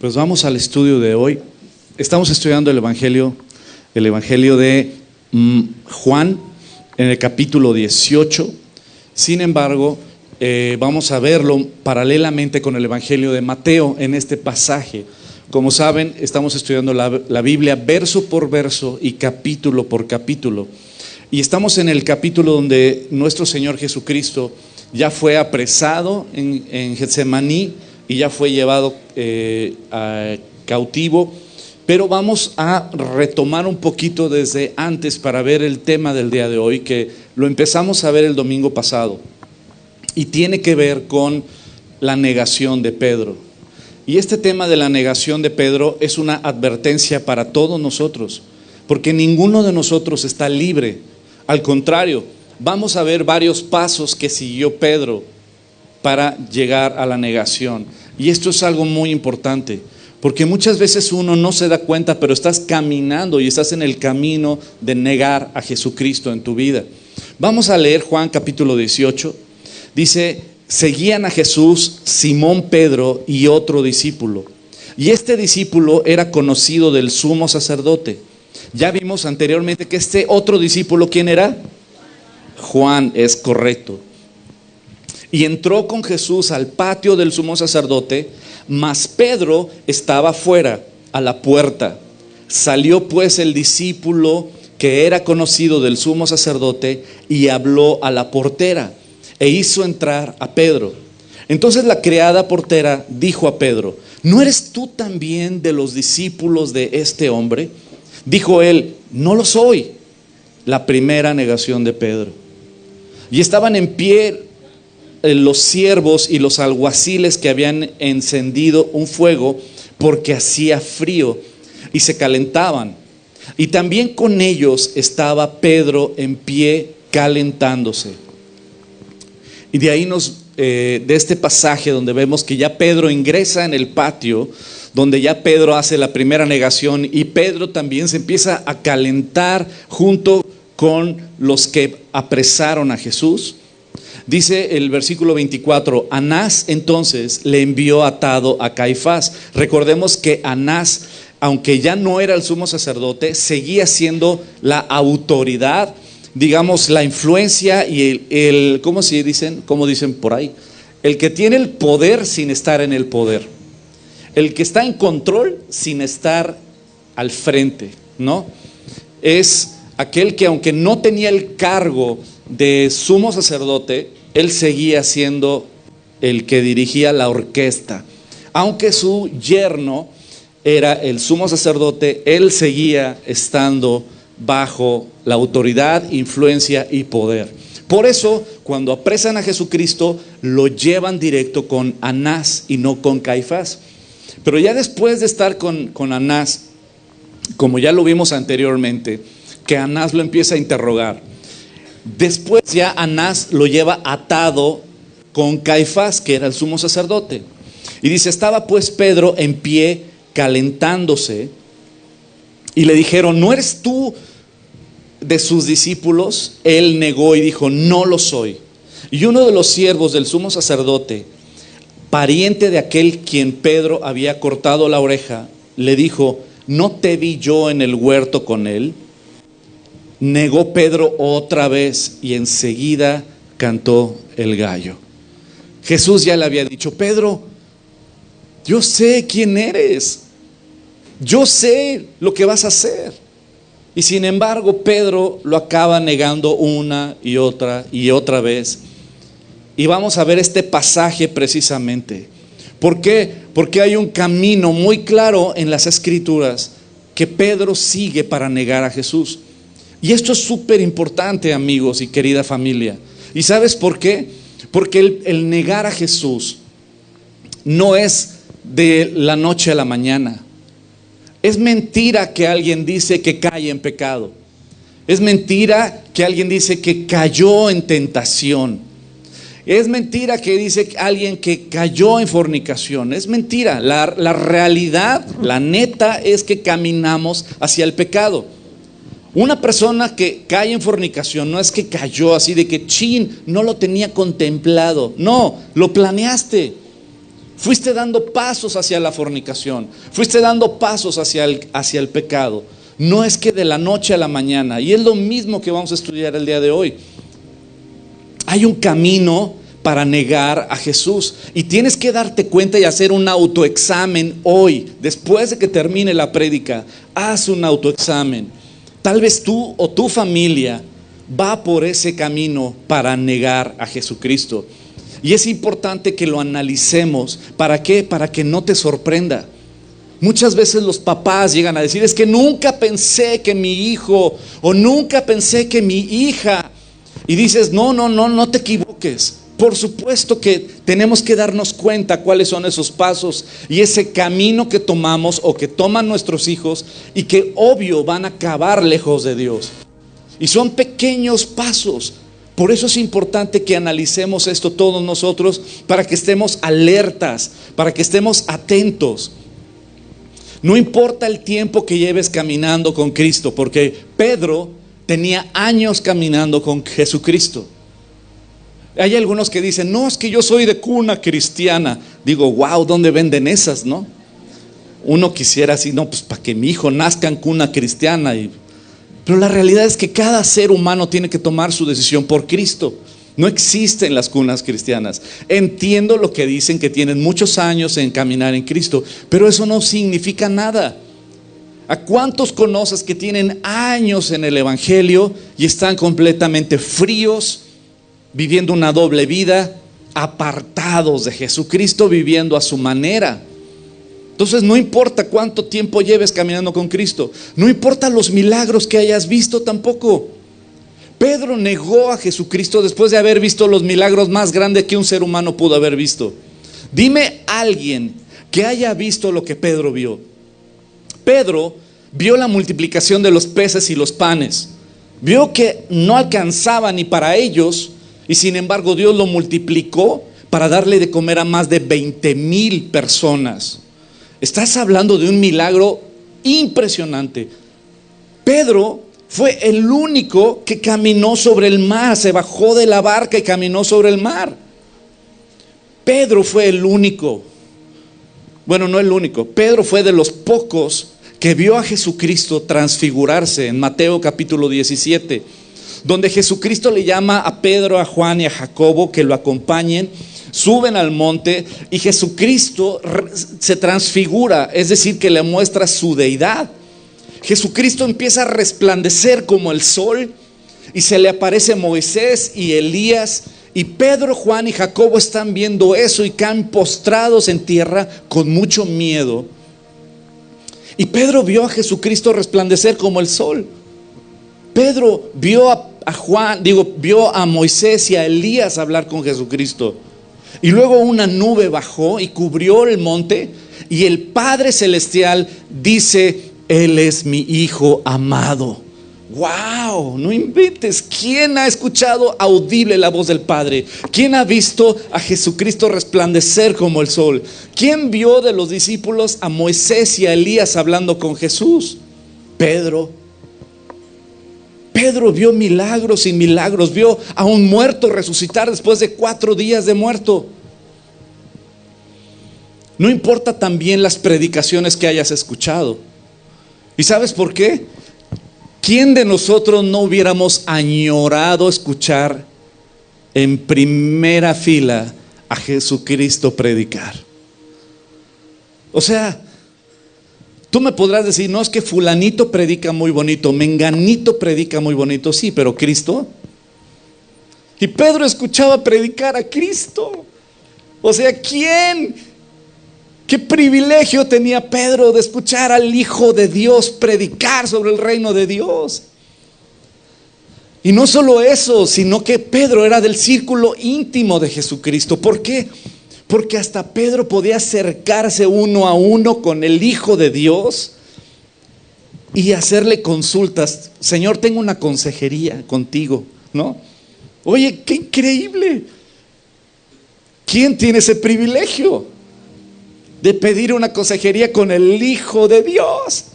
Pues vamos al estudio de hoy. Estamos estudiando el Evangelio de Juan en el capítulo 18. Sin embargo, vamos a verlo paralelamente con el Evangelio de Mateo en este pasaje. Como saben, estamos estudiando la Biblia verso por verso y capítulo por capítulo. Y estamos en el capítulo donde nuestro Señor Jesucristo ya fue apresado en Getsemaní y ya fue llevado cautivo. Pero vamos a retomar un poquito desde antes para ver el tema del día de hoy, que lo empezamos a ver el domingo pasado. Y tiene que ver con la negación de Pedro. Y este tema de la negación de Pedro es una advertencia para todos nosotros, porque ninguno de nosotros está libre. Al contrario, vamos a ver varios pasos que siguió Pedro para llegar a la negación. Y esto es algo muy importante, porque muchas veces uno no se da cuenta, pero estás caminando y estás en el camino de negar a Jesucristo en tu vida. Vamos a leer Juan capítulo 18. Dice: seguían a Jesús Simón Pedro y otro discípulo. Y este discípulo era conocido del sumo sacerdote. Ya vimos anteriormente que este otro discípulo, ¿quién era? Juan, es correcto. Y entró con Jesús al patio del sumo sacerdote, mas Pedro estaba fuera, a la puerta. Salió pues el discípulo que era conocido del sumo sacerdote y habló a la portera e hizo entrar a Pedro. Entonces la criada portera dijo a Pedro: ¿no eres tú también de los discípulos de este hombre? Dijo él: no lo soy. La primera negación de Pedro. Y estaban en pie los siervos y los alguaciles que habían encendido un fuego, porque hacía frío y se calentaban. Y también con ellos estaba Pedro en pie calentándose. Y de ahí de este pasaje donde vemos que ya Pedro ingresa en el patio, donde ya Pedro hace la primera negación, y Pedro también se empieza a calentar junto con los que apresaron a Jesús. Dice el versículo 24: Anás entonces le envió atado a Caifás. Recordemos que Anás, aunque ya no era el sumo sacerdote, seguía siendo la autoridad, digamos, la influencia y el ¿cómo dicen por ahí? El que tiene el poder sin estar en el poder. El que está en control sin estar al frente, ¿no? Es aquel que, aunque no tenía el cargo de sumo sacerdote, él seguía siendo el que dirigía la orquesta. Aunque su yerno era el sumo sacerdote, él seguía estando bajo la autoridad, influencia y poder. Por eso, cuando apresan a Jesucristo, lo llevan directo con Anás y no con Caifás. Pero ya después de estar con Anás, como ya lo vimos anteriormente, que Anás lo empieza a interrogar. Después ya Anás lo lleva atado con Caifás, que era el sumo sacerdote. Y dice: estaba pues Pedro en pie calentándose, y le dijeron: ¿no eres tú de sus discípulos? Él negó y dijo: no lo soy. Y uno de los siervos del sumo sacerdote, pariente de aquel quien Pedro había cortado la oreja, le dijo: ¿no te vi yo en el huerto con él? Negó Pedro otra vez y enseguida cantó el gallo. Jesús ya le había dicho: Pedro, yo sé quién eres, yo sé lo que vas a hacer. Y sin embargo Pedro lo acaba negando una y otra vez. Y vamos a ver este pasaje precisamente. ¿Por qué? Porque hay un camino muy claro en las Escrituras que Pedro sigue para negar a Jesús. Y esto es súper importante, amigos y querida familia. ¿Y sabes por qué? Porque el negar a Jesús no es de la noche a la mañana. Es mentira que alguien dice que cae en pecado. Es mentira que alguien dice que cayó en tentación. Es mentira que dice alguien que cayó en fornicación. Es mentira. La realidad, la neta, es que caminamos hacia el pecado. Una persona que cae en fornicación no es que cayó así de que no lo tenía contemplado. No, lo planeaste. Fuiste dando pasos hacia la fornicación, fuiste dando pasos hacia el pecado. No es que de la noche a la mañana, y es lo mismo que vamos a estudiar el día de hoy. Hay un camino para negar a Jesús, y tienes que darte cuenta y hacer un autoexamen hoy, después de que termine la prédica. Haz un autoexamen. Tal vez tú o tu familia va por ese camino para negar a Jesucristo. Y es importante que lo analicemos. ¿Para qué? Para que no te sorprenda. Muchas veces los papás llegan a decir: es que nunca pensé que mi hijo, o nunca pensé que mi hija. Y dices: no te equivoques. Por supuesto que tenemos que darnos cuenta cuáles son esos pasos y ese camino que tomamos o que toman nuestros hijos, y que obvio van a acabar lejos de Dios. Y son pequeños pasos. Por eso es importante que analicemos esto todos nosotros, para que estemos alertas, para que estemos atentos. No importa el tiempo que lleves caminando con Cristo, porque Pedro tenía años caminando con Jesucristo. Hay algunos que dicen: no, es que yo soy de cuna cristiana. Digo: wow, ¿dónde venden esas, no? Uno quisiera así: no, pues para que mi hijo nazca en cuna cristiana. Pero la realidad es que cada ser humano tiene que tomar su decisión por Cristo. No existen las cunas cristianas. Entiendo lo que dicen, que tienen muchos años en caminar en Cristo, pero eso no significa nada. ¿A cuántos conoces que tienen años en el Evangelio y están completamente fríos, viviendo una doble vida, apartados de Jesucristo, viviendo a su manera? Entonces no importa cuánto tiempo lleves caminando con Cristo, no importa los milagros que hayas visto tampoco. Pedro negó a Jesucristo después de haber visto los milagros más grandes que un ser humano pudo haber visto. Dime alguien que haya visto lo que Pedro vio. Pedro vio la multiplicación de los peces y los panes. Vio que no alcanzaba ni para ellos, y sin embargo Dios lo multiplicó para darle de comer a más de 20,000 personas. Estás hablando de un milagro impresionante. Pedro fue el único que caminó sobre el mar, se bajó de la barca y caminó sobre el mar. Pedro fue el único, bueno, no el único, Pedro fue de los pocos que vio a Jesucristo transfigurarse en Mateo capítulo 17, donde Jesucristo le llama a Pedro, a Juan y a Jacobo que lo acompañen. Suben al monte y Jesucristo se transfigura, es decir, que le muestra su deidad. Jesucristo empieza a resplandecer como el sol, y se le aparece Moisés y Elías, y Pedro, Juan y Jacobo están viendo eso y caen postrados en tierra con mucho miedo. Y Pedro vio a Jesucristo resplandecer como el sol. Pedro vio vio a Moisés y a Elías hablar con Jesucristo. Y luego una nube bajó y cubrió el monte, y el Padre Celestial dice: Él es mi Hijo amado. ¡Wow! No inventes. ¿Quién ha escuchado audible la voz del Padre? ¿Quién ha visto a Jesucristo resplandecer como el sol? ¿Quién vio de los discípulos a Moisés y a Elías hablando con Jesús? Pedro. Pedro vio milagros y milagros. Vio a un muerto resucitar después de 4 días de muerto. No importa también las predicaciones que hayas escuchado. ¿Y sabes por qué? ¿Quién de nosotros no hubiéramos añorado escuchar en primera fila a Jesucristo predicar? O sea, tú me podrás decir: no, es que fulanito predica muy bonito, menganito predica muy bonito. Sí, pero Cristo. Y Pedro escuchaba predicar a Cristo. O sea, ¿quién? ¿Qué privilegio tenía Pedro de escuchar al Hijo de Dios predicar sobre el reino de Dios? Y no solo eso, sino que Pedro era del círculo íntimo de Jesucristo. ¿Por qué? Porque hasta Pedro podía acercarse uno a uno con el Hijo de Dios y hacerle consultas. Señor, tengo una consejería contigo, ¿no? Oye, qué increíble. ¿Quién tiene ese privilegio de pedir una consejería con el Hijo de Dios?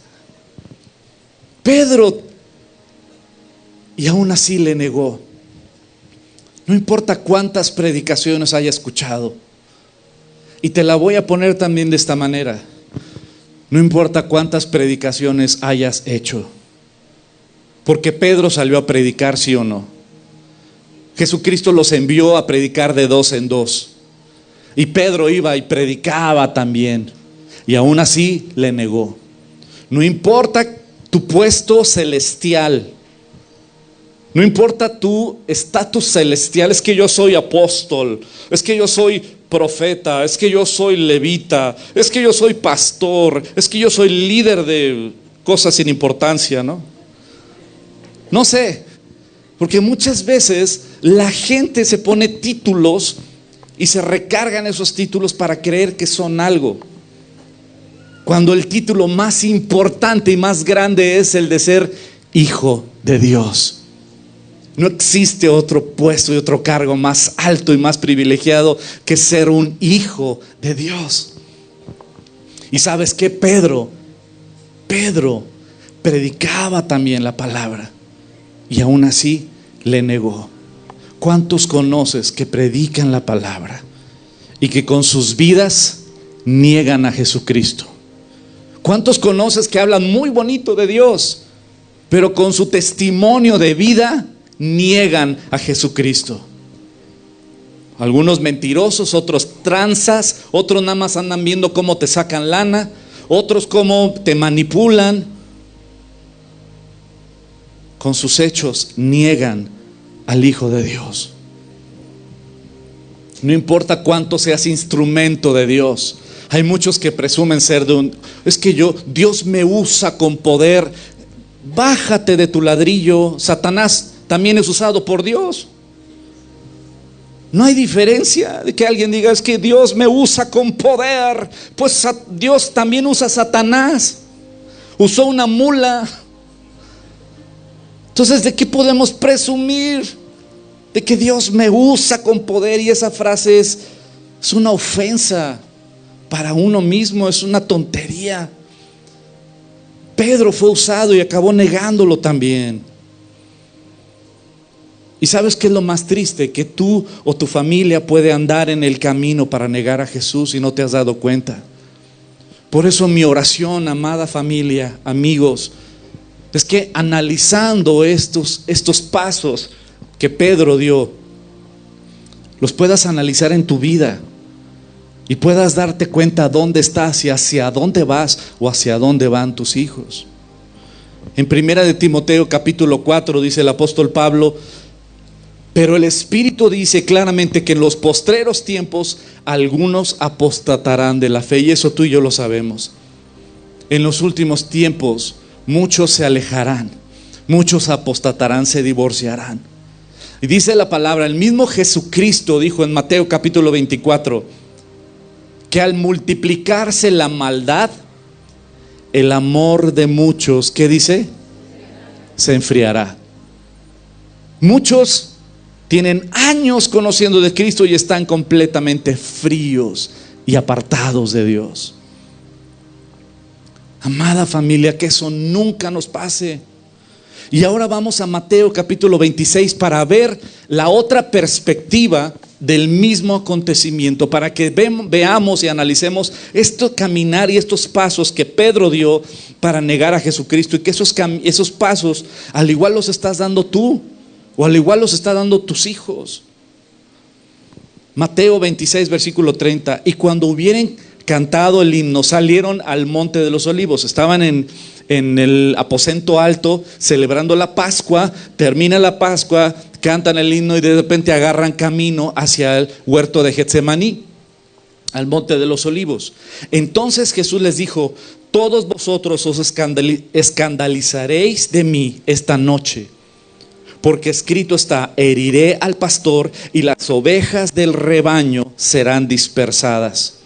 Pedro. Y aún así le negó. No importa cuántas predicaciones haya escuchado. Y te la voy a poner también de esta manera. No importa cuántas predicaciones hayas hecho, porque Pedro salió a predicar, sí o no. Jesucristo los envió a predicar de dos en dos. Y Pedro iba y predicaba también. Y aún así le negó. No importa tu puesto celestial, no importa tu estatus celestial, es que yo soy apóstol, es que yo soy profeta, es que yo soy levita, es que yo soy pastor, es que yo soy líder de cosas sin importancia, ¿no? No sé, porque muchas veces la gente se pone títulos y se recargan esos títulos para creer que son algo, cuando el título más importante y más grande es el de ser hijo de Dios. No existe otro puesto y otro cargo más alto y más privilegiado que ser un hijo de Dios. Y sabes que Pedro predicaba también la palabra y aún así le negó. ¿Cuántos conoces que predican la palabra y que con sus vidas niegan a Jesucristo? ¿Cuántos conoces que hablan muy bonito de Dios, pero con su testimonio de vida niegan a Jesucristo? Algunos mentirosos, otros tranzas, otros nada más andan viendo cómo te sacan lana, otros cómo te manipulan. Con sus hechos niegan al Hijo de Dios. No importa cuánto seas instrumento de Dios. Hay muchos que presumen ser es que Dios me usa con poder. Bájate de tu ladrillo. Satanás también es usado por Dios. No hay diferencia de que alguien diga, es que Dios me usa con poder. Pues Dios también usa a Satanás. Usó una mula. Entonces, ¿de qué podemos presumir? De que Dios me usa con poder. Y esa frase es una ofensa para uno mismo, es una tontería. Pedro fue usado y acabó negándolo también. ¿Y sabes qué es lo más triste? Que tú o tu familia puede andar en el camino para negar a Jesús y no te has dado cuenta. Por eso mi oración, amada familia, amigos, es que analizando estos pasos que Pedro dio, los puedas analizar en tu vida y puedas darte cuenta dónde estás y hacia dónde vas o hacia dónde van tus hijos. En 1 de Timoteo capítulo 4 dice el apóstol Pablo: pero el Espíritu dice claramente que en los postreros tiempos algunos apostatarán de la fe, y eso tú y yo lo sabemos. En los últimos tiempos muchos se alejarán, muchos apostatarán, se divorciarán. Y dice la palabra, el mismo Jesucristo dijo en Mateo capítulo 24 que al multiplicarse la maldad, el amor de muchos, ¿qué dice? Se enfriará. Muchos tienen años conociendo de Cristo y están completamente fríos y apartados de Dios. Amada familia, que eso nunca nos pase. Y ahora vamos a Mateo capítulo 26 para ver la otra perspectiva del mismo acontecimiento, para que veamos y analicemos este caminar y estos pasos que Pedro dio para negar a Jesucristo, y que esos pasos al igual los estás dando tú, o al igual los está dando tus hijos. Mateo 26 versículo 30: y cuando hubieren cantado el himno, salieron al monte de los olivos. Estaban en el aposento alto celebrando la Pascua. Termina la Pascua, cantan el himno y de repente agarran camino hacia el huerto de Getsemaní, al monte de los olivos. Entonces Jesús les dijo: todos vosotros os escandalizaréis de mí esta noche, porque escrito está: heriré al pastor y las ovejas del rebaño serán dispersadas.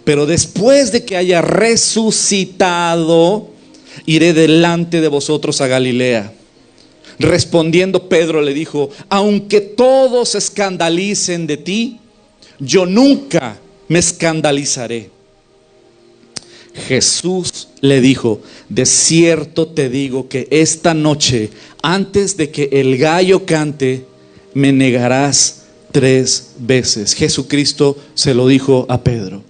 Pero después de que haya resucitado, iré delante de vosotros a Galilea. Respondiendo Pedro le dijo: aunque todos se escandalicen de ti, yo nunca me escandalizaré. Jesús le dijo: de cierto te digo que esta noche, antes de que el gallo cante, me negarás 3 veces. Jesucristo se lo dijo a Pedro.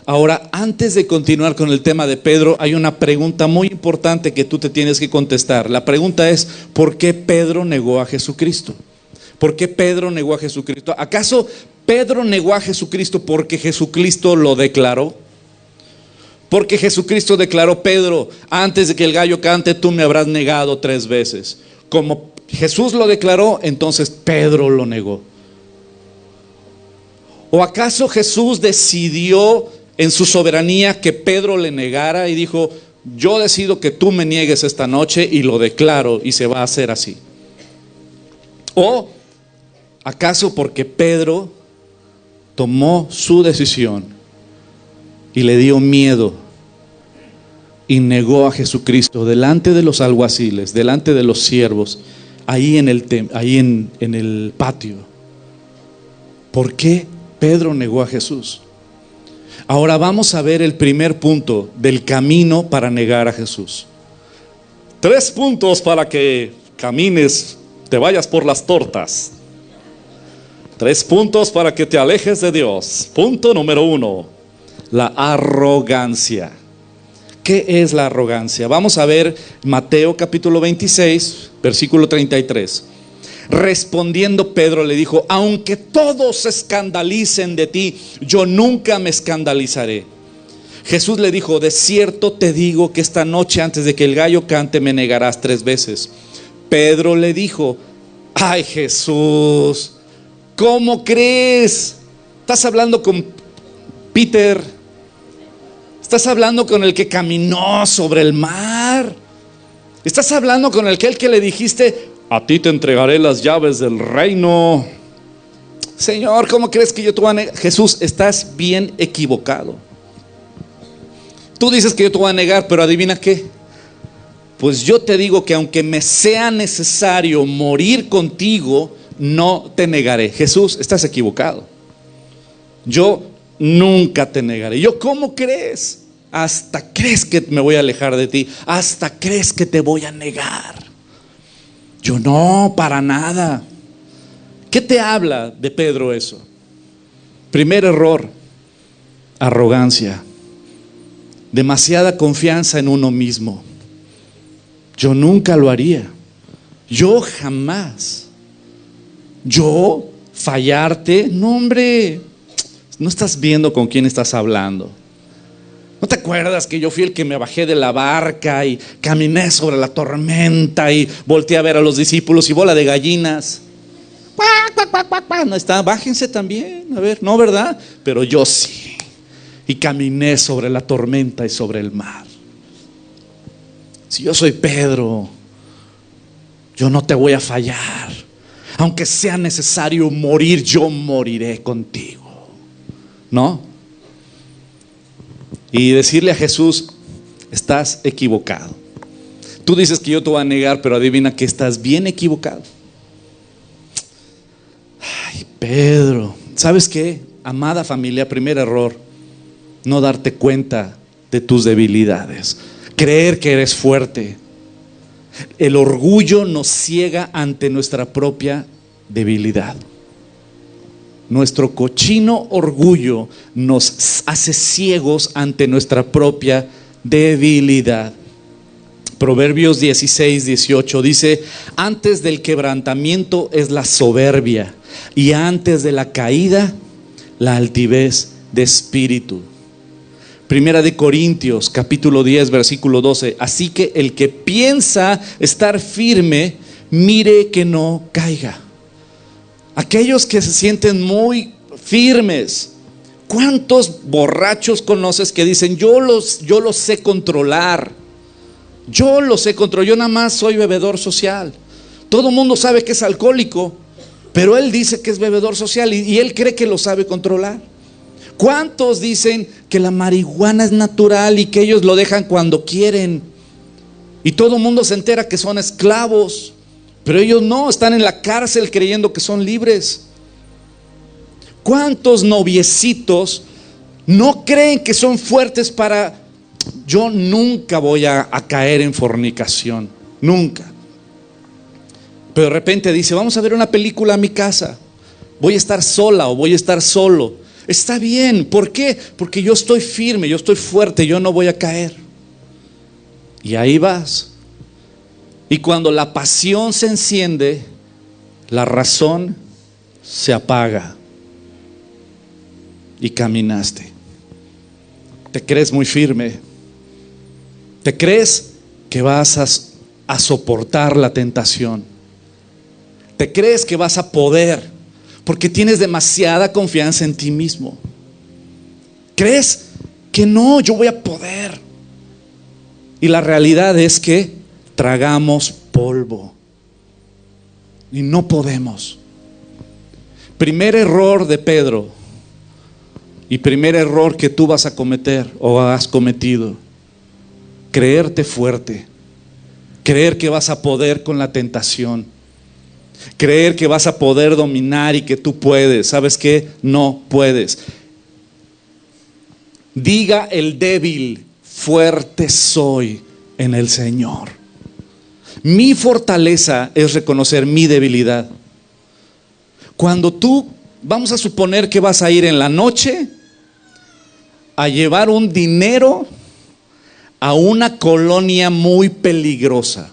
Ahora, antes de continuar con el tema de Pedro, hay una pregunta muy importante que tú te tienes que contestar. La pregunta es, ¿por qué Pedro negó a Jesucristo? ¿Por qué Pedro negó a Jesucristo? ¿Acaso Pedro negó a Jesucristo porque Jesucristo lo declaró? Porque Jesucristo declaró: Pedro, antes de que el gallo cante, tú me habrás negado 3 veces. Como Jesús lo declaró, entonces Pedro lo negó. ¿O acaso Jesús decidió en su soberanía que Pedro le negara y dijo: yo decido que tú me niegues esta noche y lo declaro y se va a hacer así? ¿O acaso porque Pedro tomó su decisión y le dio miedo y negó a Jesucristo delante de los alguaciles, delante de los siervos, ahí en el patio? ¿Por qué Pedro negó a Jesús? Ahora vamos a ver el primer punto del camino para negar a Jesús. 3 puntos para que camines, te vayas por las tortas. 3 puntos para que te alejes de Dios. Punto número 1, la arrogancia. ¿Qué es la arrogancia? Vamos a ver Mateo capítulo 26, versículo 33. Respondiendo Pedro le dijo: aunque todos se escandalicen de ti, yo nunca me escandalizaré. Jesús le dijo: de cierto te digo que esta noche antes de que el gallo cante me negarás 3 veces. Pedro le dijo: ay, Jesús, ¿cómo crees? Estás hablando con Peter, estás hablando con el que caminó sobre el mar, estás hablando con el que le dijiste: a ti te entregaré las llaves del reino. Señor, ¿cómo crees que yo te voy a negar? Jesús, estás bien equivocado. Tú dices que yo te voy a negar, pero adivina qué. Pues yo te digo que aunque me sea necesario morir contigo, no te negaré. Jesús, estás equivocado. Yo nunca te negaré. Yo, ¿cómo crees? Hasta crees que me voy a alejar de ti. Hasta crees que te voy a negar. Yo no, para nada. ¿Qué te habla de Pedro eso? Primer error: arrogancia. Demasiada confianza en uno mismo. Yo nunca lo haría. Yo jamás. Yo fallarte. No, hombre, no estás viendo con quién estás hablando. ¿No te acuerdas que yo fui el que me bajé de la barca y caminé sobre la tormenta y volteé a ver a los discípulos y bola de gallinas? No está, bájense también, a ver, no, ¿verdad? Pero yo sí. Y caminé sobre la tormenta y sobre el mar. Si yo soy Pedro, yo no te voy a fallar. Aunque sea necesario morir, yo moriré contigo. ¿No? Y decirle a Jesús: estás equivocado. Tú dices que yo te voy a negar, pero adivina que estás bien equivocado. Ay, Pedro, ¿sabes qué? Amada familia, primer error: no darte cuenta de tus debilidades, creer que eres fuerte. El orgullo nos ciega ante nuestra propia debilidad. Nuestro cochino orgullo nos hace ciegos ante nuestra propia debilidad. Proverbios 16, 18 dice: antes del quebrantamiento es la soberbia, y antes de la caída la altivez de espíritu. Primera de Corintios capítulo 10 versículo 12: así que el que piensa estar firme, mire que no caiga. Aquellos que se sienten muy firmes. ¿Cuántos borrachos conoces que dicen: yo los sé controlar? Yo los sé controlar, yo nada más soy bebedor social. Todo el mundo sabe que es alcohólico, pero él dice que es bebedor social y él cree que lo sabe controlar. ¿Cuántos dicen que la marihuana es natural y que ellos lo dejan cuando quieren? Y todo el mundo se entera que son esclavos, pero ellos no, están en la cárcel creyendo que son libres. ¿Cuántos noviecitos no creen que son fuertes para: yo nunca voy a caer en fornicación, nunca? Pero de repente dice: vamos a ver una película a mi casa. voy a estar sola o voy a estar solo. Está bien, ¿por qué? Porque yo estoy firme, yo estoy fuerte, yo no voy a caer. Y ahí vas. Y cuando la pasión se enciende, la razón se apaga. Y caminaste. Te crees muy firme. Te crees que vas a soportar la tentación. Te crees que vas a poder, porque tienes demasiada confianza en ti mismo. Crees que no, yo voy a poder. Y la realidad es que tragamos polvo y no podemos. Primer error de Pedro y primer error que tú vas a cometer o has cometido: creerte fuerte, creer que vas a poder con la tentación, creer que vas a poder dominar y que tú puedes. ¿Sabes qué? No puedes. Diga el débil: fuerte soy en el Señor. Mi fortaleza es reconocer mi debilidad. Cuando tú, vamos a suponer que vas a ir en la noche a llevar un dinero a una colonia muy peligrosa,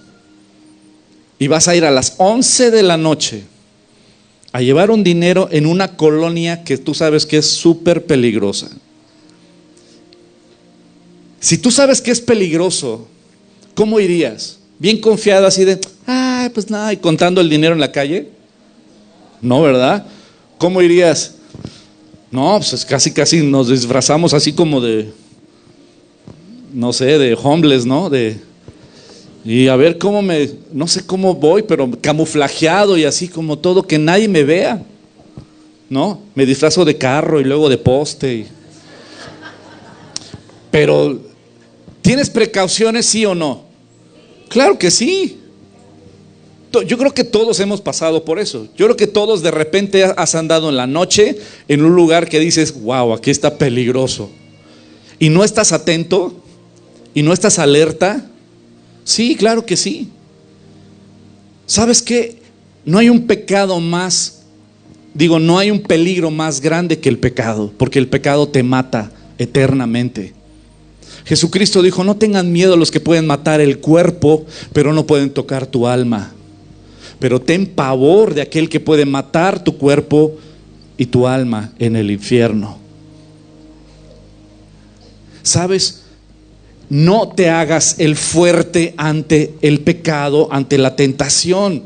y vas a ir a las 11 de la noche a llevar un dinero en una colonia que tú sabes que es súper peligrosa. Si tú sabes que es peligroso, ¿cómo irías? ¿Bien confiado así de, ay, pues nada, y contando el dinero en la calle? No, ¿verdad? ¿Cómo irías? No, pues casi nos disfrazamos así como de, no sé, de homeless, ¿no? Y a ver cómo no sé cómo voy, pero camuflajeado y así como todo, que nadie me vea, ¿no? Me disfrazo de carro y luego de poste. Pero, ¿tienes precauciones, sí o no? Claro que sí. Yo creo que todos hemos pasado por eso. Yo creo que todos de repente has andado en la noche en un lugar que dices, wow, aquí está peligroso. Y no estás atento y no estás alerta. Sí, claro que sí. ¿Sabes qué? No hay un pecado más, no hay un peligro más grande que el pecado, porque el pecado te mata eternamente. Jesucristo dijo: no tengan miedo a los que pueden matar el cuerpo, pero no pueden tocar tu alma. Pero ten pavor de aquel que puede matar tu cuerpo y tu alma en el infierno. ¿Sabes? No te hagas el fuerte ante el pecado, ante la tentación.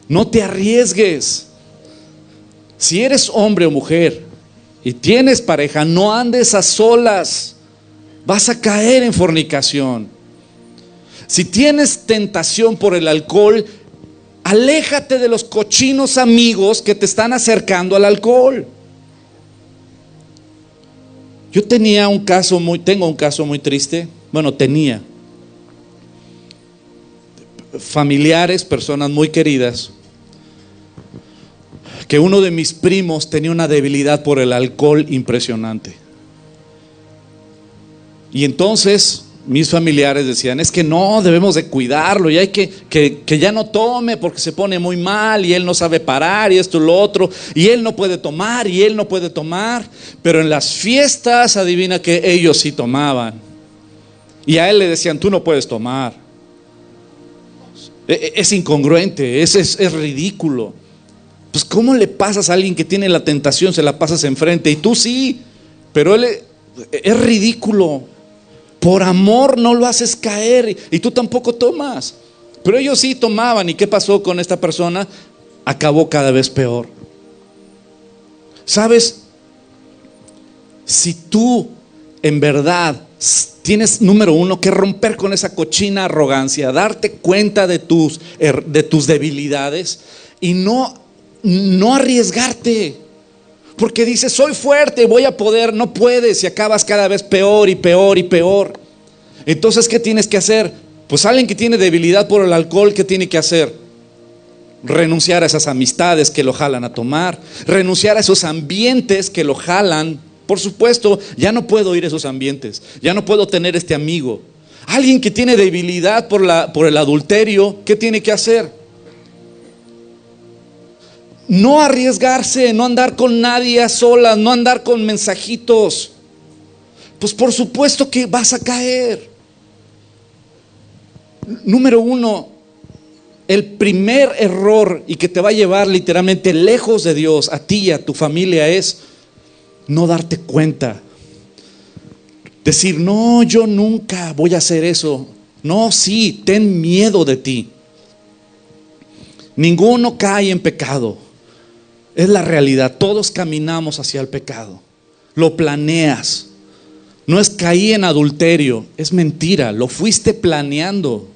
No te arriesgues. Si eres hombre o mujer y tienes pareja, no andes a solas. Vas a caer en fornicación. Si tienes tentación por el alcohol, aléjate de los cochinos amigos que te están acercando al alcohol. Yo tengo un caso muy triste. Bueno, tenía familiares, personas muy queridas, que uno de mis primos tenía una debilidad por el alcohol impresionante. Y entonces mis familiares decían: es que no, debemos de cuidarlo y hay que ya no tome porque se pone muy mal y él no sabe parar y esto y lo otro, y él no puede tomar y él no puede tomar. Pero en las fiestas, adivina que ellos sí tomaban, y a él le decían: tú no puedes tomar. Es incongruente, es ridículo. Pues ¿cómo le pasas a alguien que tiene la tentación, se la pasas enfrente y tú sí? Pero él es ridículo. Por amor no lo haces caer y tú tampoco tomas. Pero ellos sí tomaban. ¿Y qué pasó con esta persona? Acabó cada vez peor. ¿Sabes? Si tú en verdad tienes, número uno, que romper con esa cochina arrogancia, darte cuenta de tus debilidades y no arriesgarte. Porque dices: soy fuerte, voy a poder. No puedes, y acabas cada vez peor y peor y peor. Entonces, ¿qué tienes que hacer? Pues alguien que tiene debilidad por el alcohol, ¿qué tiene que hacer? Renunciar a esas amistades que lo jalan a tomar, renunciar a esos ambientes que lo jalan. Por supuesto, ya no puedo ir a esos ambientes, ya no puedo tener este amigo. Alguien que tiene debilidad por el adulterio, ¿qué tiene que hacer? No arriesgarse, no andar con nadie a solas, no andar con mensajitos. Pues por supuesto que vas a caer. Número uno, el primer error y que te va a llevar literalmente lejos de Dios, a ti y a tu familia, es no darte cuenta. Decir, no, yo nunca voy a hacer eso. No, sí, ten miedo de ti. Ninguno cae en pecado. Es la realidad, todos caminamos hacia el pecado. Lo planeas. No es caí en adulterio, es mentira, lo fuiste planeando.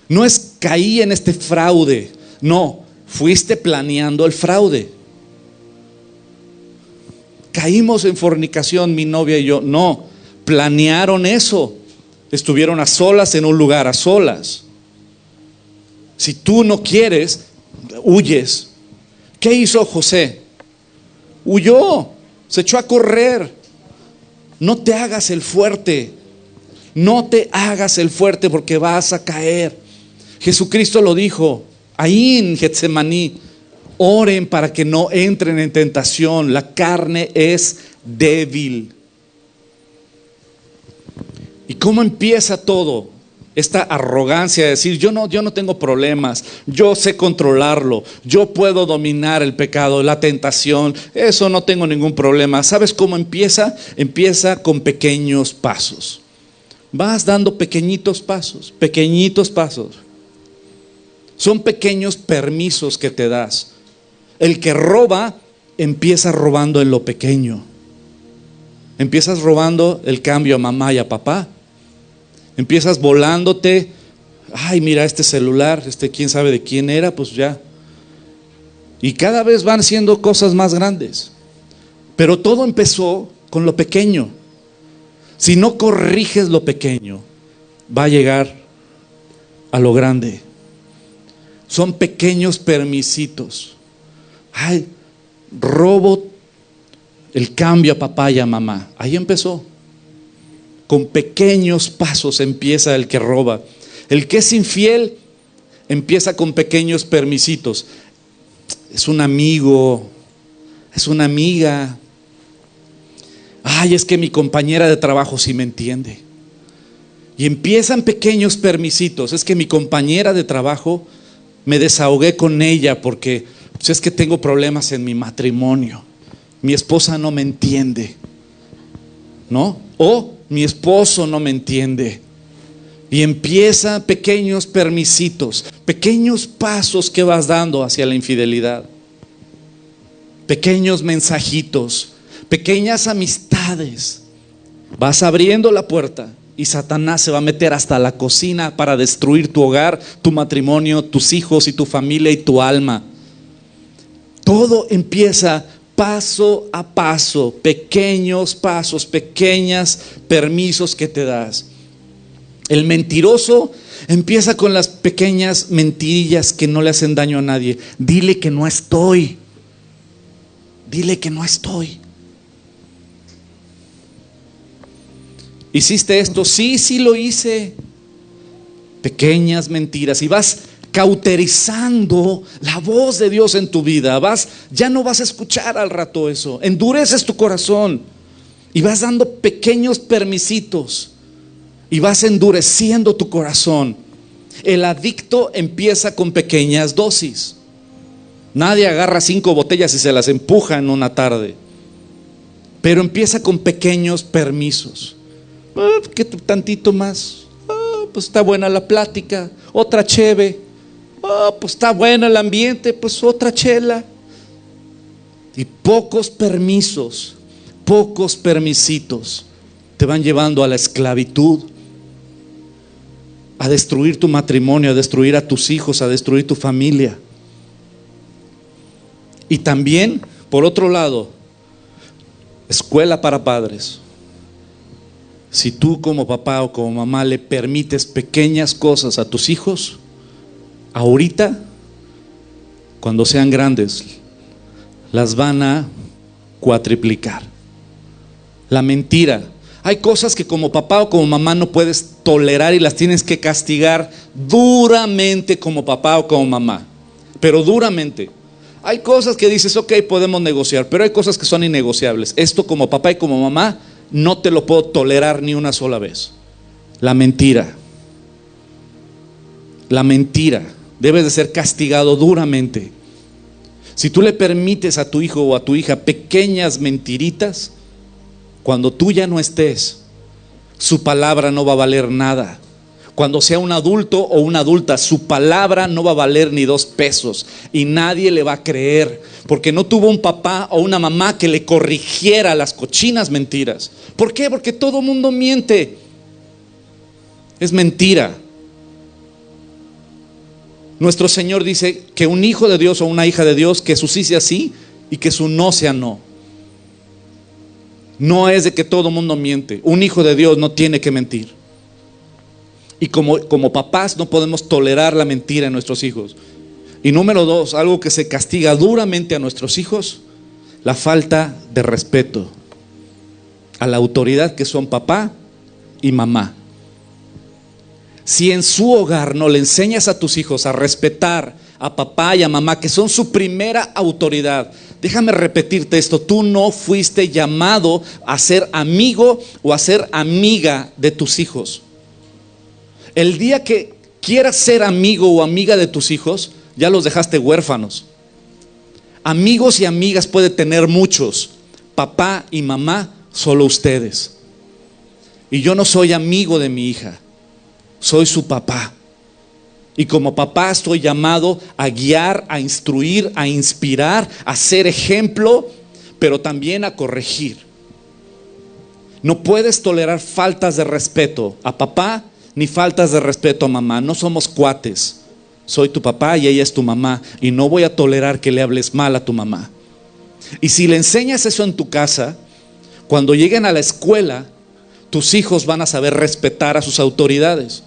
No es caí en este fraude, no, fuiste planeando el fraude. Caímos en fornicación mi novia y yo, no, planearon eso. Estuvieron a solas en un lugar, a solas. Si tú no quieres, huyes. ¿Qué hizo José? Huyó, se echó a correr. No te hagas el fuerte. No te hagas el fuerte porque vas a caer. Jesucristo lo dijo ahí en Getsemaní. Oren para que no entren en tentación. La carne es débil. ¿Y cómo empieza todo? Esta arrogancia de decir, yo no tengo problemas, yo sé controlarlo, yo puedo dominar el pecado, la tentación, eso no tengo ningún problema. ¿Sabes cómo empieza? Empieza con pequeños pasos. Vas dando pequeñitos pasos, pequeñitos pasos. Son pequeños permisos que te das. El que roba, empieza robando en lo pequeño. Empiezas robando el cambio a mamá y a papá. Empiezas volándote, ay, mira este celular, quién sabe de quién era, pues ya. Y cada vez van siendo cosas más grandes. Pero todo empezó con lo pequeño. Si no corriges lo pequeño, va a llegar a lo grande. Son pequeños permisitos. Ay, robo el cambio a papá y a mamá. Ahí empezó. Con pequeños pasos empieza el que roba. El que es infiel empieza con pequeños permisitos. Es un amigo, es una amiga. Ay, es que mi compañera de trabajo sí me entiende. Y empiezan pequeños permisitos. Es que mi compañera de trabajo, me desahogué con ella porque pues es que tengo problemas en mi matrimonio. Mi esposa no me entiende, ¿no? O mi esposo no me entiende. Y empieza pequeños permisitos, pequeños pasos que vas dando hacia la infidelidad. Pequeños mensajitos, pequeñas amistades. Vas abriendo la puerta y Satanás se va a meter hasta la cocina para destruir tu hogar, tu matrimonio, tus hijos y tu familia y tu alma. Todo empieza paso a paso, pequeños pasos, pequeños permisos que te das. El mentiroso empieza con las pequeñas mentirillas que no le hacen daño a nadie. Dile que no estoy. Dile que no estoy. ¿Hiciste esto? Sí, sí lo hice. Pequeñas mentiras. Y vas cauterizando la voz de Dios en tu vida. Ya no vas a escuchar al rato eso. Endureces tu corazón y vas dando pequeños permisitos y vas endureciendo tu corazón. El adicto empieza con pequeñas dosis. Nadie agarra 5 botellas y se las empuja en una tarde, pero empieza con pequeños permisos. Que tantito más. Pues está buena la plática. Otra cheve. Pues está bueno el ambiente, pues otra chela. Y pocos permisos, pocos permisitos te van llevando a la esclavitud, a destruir tu matrimonio, a destruir a tus hijos, a destruir tu familia. Y también, por otro lado, escuela para padres. Si tú como papá o como mamá le permites pequeñas cosas a tus hijos, ahorita, cuando sean grandes, las van a cuatriplicar. La mentira. Hay cosas que como papá o como mamá no puedes tolerar y las tienes que castigar duramente como papá o como mamá. Pero duramente. Hay cosas que dices, ok, podemos negociar, pero hay cosas que son innegociables. Esto como papá y como mamá no te lo puedo tolerar ni una sola vez. La mentira. La mentira. Debes de ser castigado duramente. Si tú le permites a tu hijo o a tu hija pequeñas mentiritas, cuando tú ya no estés, su palabra no va a valer nada. Cuando sea un adulto o una adulta, su palabra no va a valer ni 2 pesos y nadie le va a creer, porque no tuvo un papá o una mamá que le corrigiera las cochinas mentiras. ¿Por qué? Porque todo mundo miente. Es mentira. Nuestro Señor dice que un hijo de Dios o una hija de Dios, que su sí sea sí y que su no sea no. No es de que todo mundo miente. Un hijo de Dios no tiene que mentir. Y como papás no podemos tolerar la mentira en nuestros hijos. Y número 2, algo que se castiga duramente a nuestros hijos: la falta de respeto a la autoridad que son papá y mamá. Si en su hogar no le enseñas a tus hijos a respetar a papá y a mamá, que son su primera autoridad, déjame repetirte esto: tú no fuiste llamado a ser amigo o a ser amiga de tus hijos. El día que quieras ser amigo o amiga de tus hijos, ya los dejaste huérfanos. Amigos y amigas puede tener muchos, papá y mamá, solo ustedes. Y yo no soy amigo de mi hija, soy su papá. Y como papá estoy llamado a guiar, a instruir, a inspirar, a ser ejemplo, pero también a corregir. No puedes tolerar faltas de respeto a papá ni faltas de respeto a mamá. No somos cuates. Soy tu papá y ella es tu mamá, y no voy a tolerar que le hables mal a tu mamá. Y si le enseñas eso en tu casa, cuando lleguen a la escuela, tus hijos van a saber respetar a sus autoridades.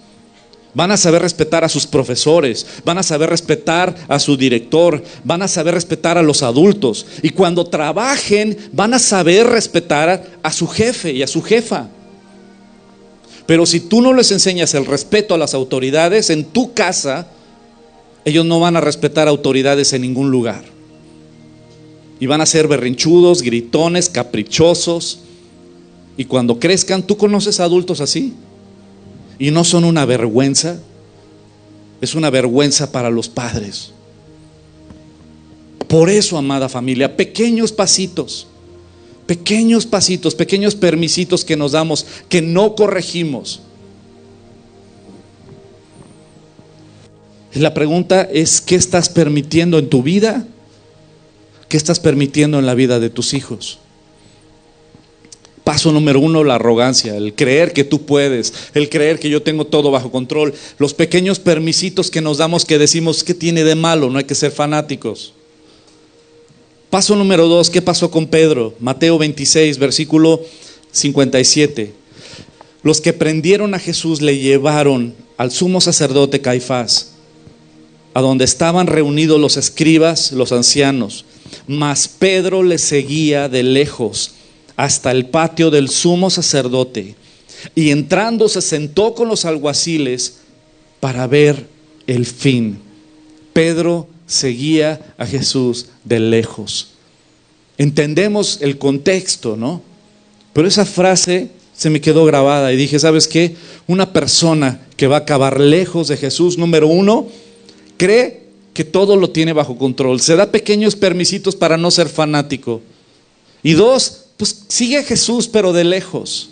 Van a saber respetar a sus profesores, van a saber respetar a su director, van a saber respetar a los adultos. Y cuando trabajen, van a saber respetar a su jefe y a su jefa. Pero si tú no les enseñas el respeto a las autoridades en tu casa, ellos no van a respetar autoridades en ningún lugar. Y van a ser berrinchudos, gritones, caprichosos. Y cuando crezcan, ¿tú conoces a adultos así? Y no son una vergüenza. Es una vergüenza para los padres. Por eso, amada familia, pequeños pasitos, pequeños permisitos que nos damos, que no corregimos. La pregunta es: ¿qué estás permitiendo en tu vida? ¿Qué estás permitiendo en la vida de tus hijos? Paso número 1, la arrogancia, el creer que tú puedes, el creer que yo tengo todo bajo control. Los pequeños permisitos que nos damos, que decimos, ¿qué tiene de malo? No hay que ser fanáticos. Paso número 2, ¿qué pasó con Pedro? Mateo 26, versículo 57. Los que prendieron a Jesús le llevaron al sumo sacerdote Caifás, a donde estaban reunidos los escribas, los ancianos. Mas Pedro le seguía de lejos hasta el patio del sumo sacerdote, y entrando se sentó con los alguaciles para ver el fin. Pedro seguía a Jesús de lejos. Entendemos el contexto, ¿no? Pero esa frase se me quedó grabada y dije, ¿sabes qué? Una persona que va a acabar lejos de Jesús, número 1, cree que todo lo tiene bajo control, se da pequeños permisitos para no ser fanático. Y 2, pues sigue a Jesús pero de lejos.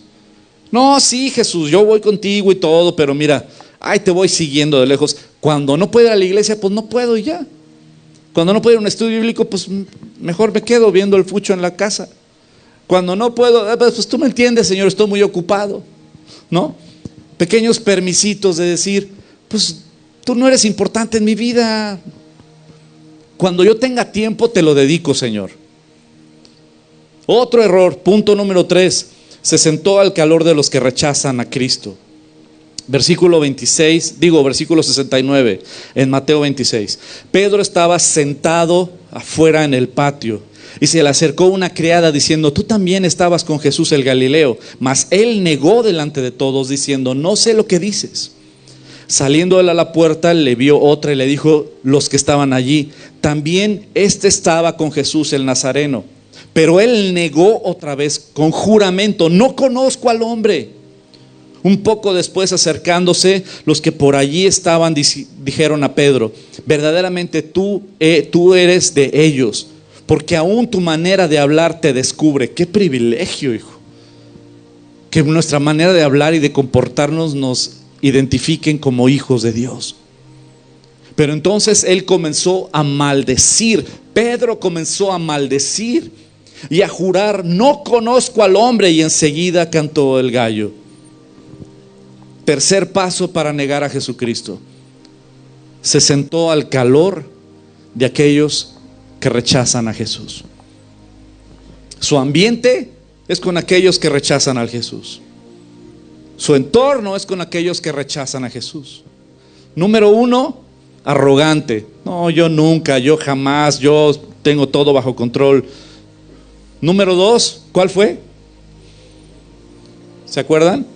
No, sí, Jesús, yo voy contigo y todo, pero mira, ay, te voy siguiendo de lejos. Cuando no puedo ir a la iglesia, pues no puedo y ya. Cuando no puedo ir a un estudio bíblico, pues mejor me quedo viendo el fucho en la casa. Cuando no puedo, pues tú me entiendes, Señor, estoy muy ocupado, ¿no? Pequeños permisitos de decir, pues tú no eres importante en mi vida. Cuando yo tenga tiempo te lo dedico, Señor. Otro error, punto número 3, se sentó al calor de los que rechazan a Cristo. Versículo 69 en Mateo 26. Pedro estaba sentado afuera en el patio y se le acercó una criada diciendo, tú también estabas con Jesús el Galileo. Mas él negó delante de todos diciendo, no sé lo que dices. Saliendo él a la puerta, le vio otra y le dijo los que estaban allí: también estaba con Jesús el Nazareno. Pero él negó otra vez con juramento: no conozco al hombre. Un poco después, acercándose, los que por allí estaban dijeron a Pedro: verdaderamente tú eres de ellos, porque aún tu manera de hablar te descubre. Qué privilegio, hijo, que nuestra manera de hablar y de comportarnos nos identifiquen como hijos de Dios. Pero entonces él comenzó a maldecir. Pedro comenzó a maldecir y a jurar: no conozco al hombre. Y enseguida cantó el gallo. Tercer paso para negar a Jesucristo: se sentó al calor de aquellos que rechazan a Jesús. Su ambiente es con aquellos que rechazan a Jesús. Su entorno es con aquellos que rechazan a Jesús. Número 1, arrogante. No, yo nunca, yo jamás, yo tengo todo bajo control. Número 2, ¿cuál fue? ¿Se acuerdan?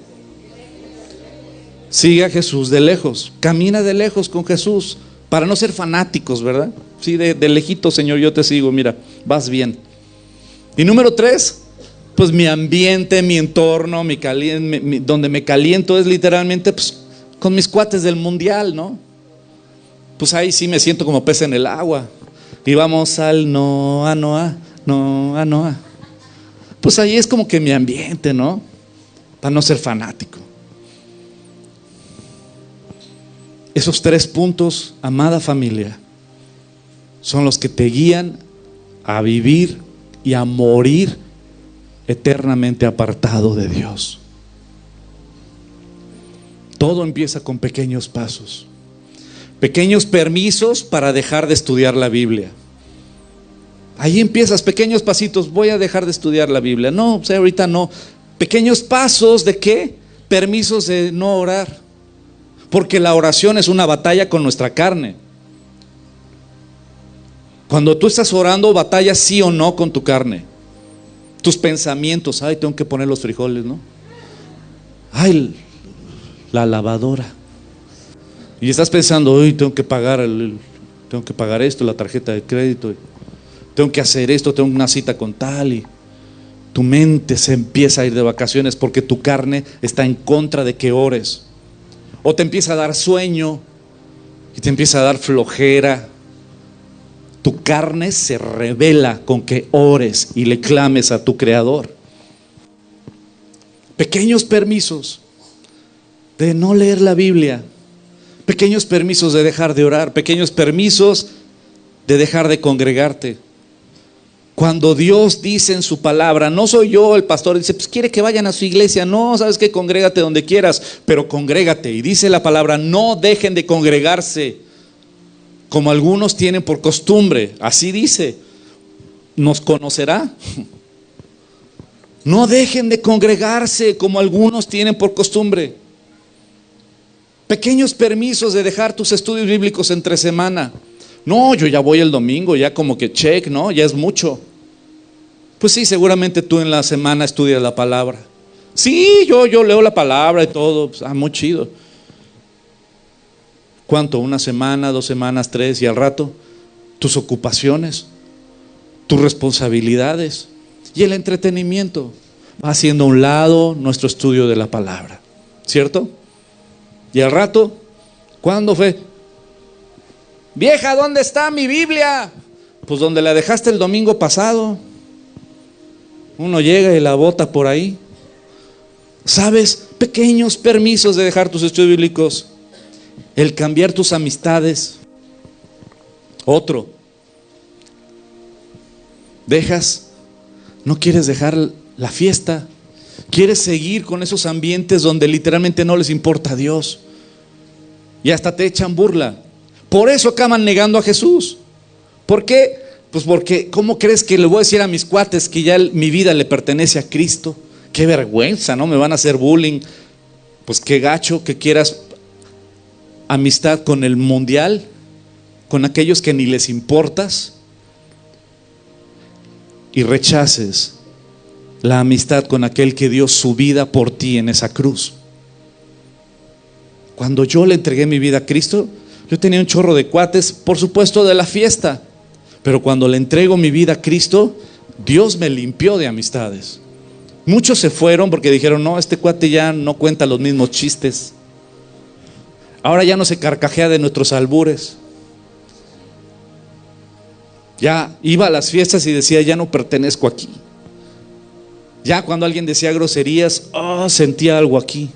Sigue a Jesús de lejos, camina de lejos con Jesús, para no ser fanáticos, ¿verdad? Sí, de lejito, Señor, yo te sigo, mira, vas bien. Y número 3, pues mi ambiente, mi entorno, donde me caliento es literalmente pues, con mis cuates del mundial, ¿no? Pues ahí sí me siento como pez en el agua. Y vamos al Noa, Noa, Noa, Noa. Pues ahí es como que mi ambiente, ¿no? Para no ser fanático. Esos 3 puntos, amada familia, son los que te guían a vivir y a morir eternamente apartado de Dios. Todo empieza con pequeños pasos, pequeños permisos para dejar de estudiar la Biblia. Ahí empiezas, pequeños pasitos: voy a dejar de estudiar la Biblia. No, o sea, ahorita no. Pequeños pasos de ¿qué? Permisos de no orar. Porque la oración es una batalla con nuestra carne. Cuando tú estás orando, batallas sí o no con tu carne. Tus pensamientos: ay, tengo que poner los frijoles, ¿no? Ay, la lavadora. Y estás pensando: ay, tengo que pagar esto, la tarjeta de crédito, tengo que hacer esto, tengo una cita con tal. Y tu mente se empieza a ir de vacaciones porque tu carne está en contra de que ores. O te empieza a dar sueño y te empieza a dar flojera. Tu carne se rebela con que ores y le clames a tu Creador. Pequeños permisos de no leer la Biblia, pequeños permisos de dejar de orar, pequeños permisos de dejar de congregarte. Cuando Dios dice en su palabra, no soy yo el pastor, dice, pues quiere que vayan a su iglesia. No, sabes que congrégate donde quieras, pero congrégate. Y dice la palabra: no dejen de congregarse, como algunos tienen por costumbre. Así dice. ¿Nos conocerá? No dejen de congregarse, como algunos tienen por costumbre. Pequeños permisos de dejar tus estudios bíblicos entre semana. No, yo ya voy el domingo, ya como que check, ¿no? Ya es mucho. Pues sí, seguramente tú en la semana estudias la palabra. Sí, yo leo la palabra y todo, pues, muy chido. ¿Cuánto? ¿Una semana, 2 semanas, 3? Y al rato, tus ocupaciones, tus responsabilidades y el entretenimiento va haciendo a un lado nuestro estudio de la palabra, ¿cierto? Y al rato, ¿cuándo fue? Vieja, ¿dónde está mi Biblia? Pues donde la dejaste el domingo pasado. Uno llega y la bota por ahí. ¿Sabes? Pequeños permisos de dejar tus estudios bíblicos. El cambiar tus amistades. Otro. No quieres dejar la fiesta. Quieres seguir con esos ambientes donde literalmente no les importa a Dios. Y hasta te echan burla. Por eso acaban negando a Jesús. ¿Por qué? Pues porque, ¿cómo crees que le voy a decir a mis cuates que ya mi vida le pertenece a Cristo? Qué vergüenza, ¿no? Me van a hacer bullying. Pues qué gacho que quieras amistad con el mundial, con aquellos que ni les importas, y rechaces la amistad con aquel que dio su vida por ti en esa cruz. Cuando yo le entregué mi vida a Cristo, yo tenía un chorro de cuates, por supuesto de la fiesta, pero cuando le entrego mi vida a Cristo, Dios me limpió de amistades. Muchos se fueron porque dijeron, no, este cuate ya no cuenta los mismos chistes, ahora ya no se carcajea de nuestros albures. Ya iba a las fiestas y decía, ya no pertenezco aquí. Ya cuando alguien decía groserías, sentía algo aquí.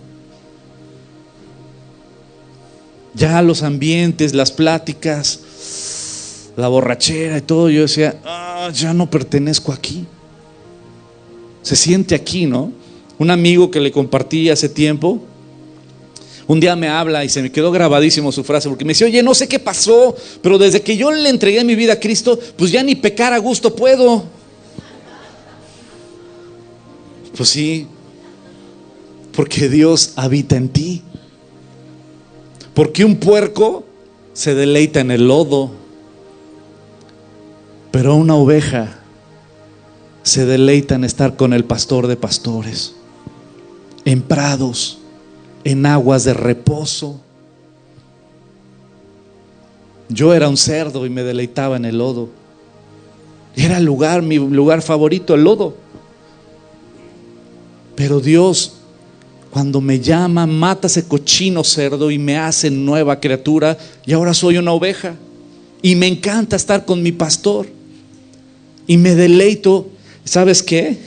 Ya los ambientes, las pláticas, la borrachera y todo, yo decía, ya no pertenezco aquí. Se siente aquí, ¿no? Un amigo que le compartí hace tiempo, un día me habla y se me quedó grabadísimo su frase, porque me dice, oye, no sé qué pasó, pero desde que yo le entregué mi vida a Cristo, pues ya ni pecar a gusto puedo. Pues sí, porque Dios habita en ti. Porque un puerco se deleita en el lodo, pero una oveja se deleita en estar con el pastor de pastores, en prados, en aguas de reposo. Yo era un cerdo y me deleitaba en el lodo. Era el lugar, mi lugar favorito, el lodo. Pero Dios, cuando me llama, mata ese cochino cerdo y me hace nueva criatura, y ahora soy una oveja. Y me encanta estar con mi pastor. Y me deleito, ¿sabes qué?